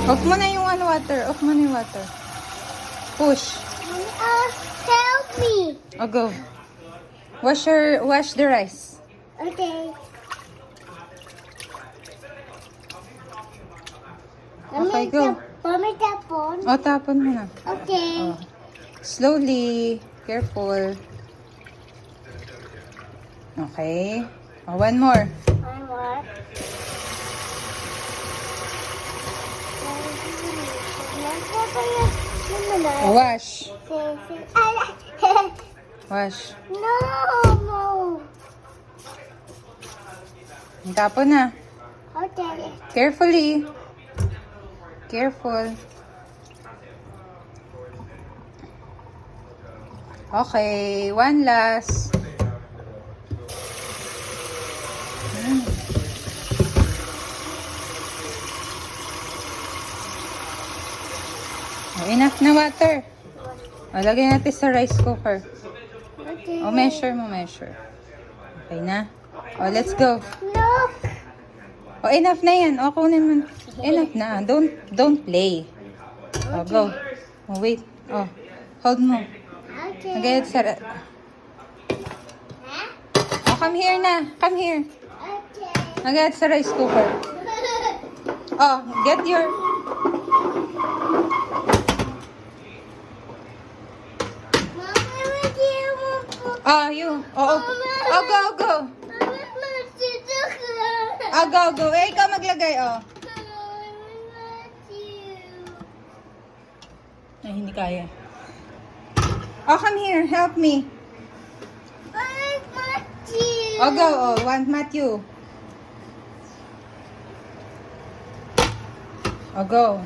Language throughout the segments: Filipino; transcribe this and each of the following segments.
Off mo na yung ano, water. Off mo na yung water. Push. Help me. Oh, go. Wash the rice. Okay. Okay, go. Mommy, tapon. Oh, tapon mo na. Okay. Oh. Slowly. Careful. Okay. Oh, one more. One more. Wash. Wash. No. Tapon na. Okay. Carefully. Careful. Okay. One last. Oh, enough na water. O, lagay natin sa rice cooker. Okay. O, measure mo, measure. Okay na? O, let's go. Look. O, enough na yan. O, kunin mo. Enough na. Don't play. O, go. O, wait. O, hold mo. Okay. Lagay sa... O, come here na. Come here. Okay. Lagay sa rice cooker. O, get your... Mommy, what do you want for? Oh, you. Oh, go, go. Oh, go, go. Eh, ikaw maglagay, oh. Ay, hindi kaya. Oh, come here. Help me. Oh, go. Oh, want Matthew. Oh, go.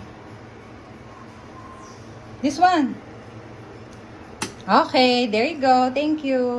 This one. Okay, there you go. Thank you.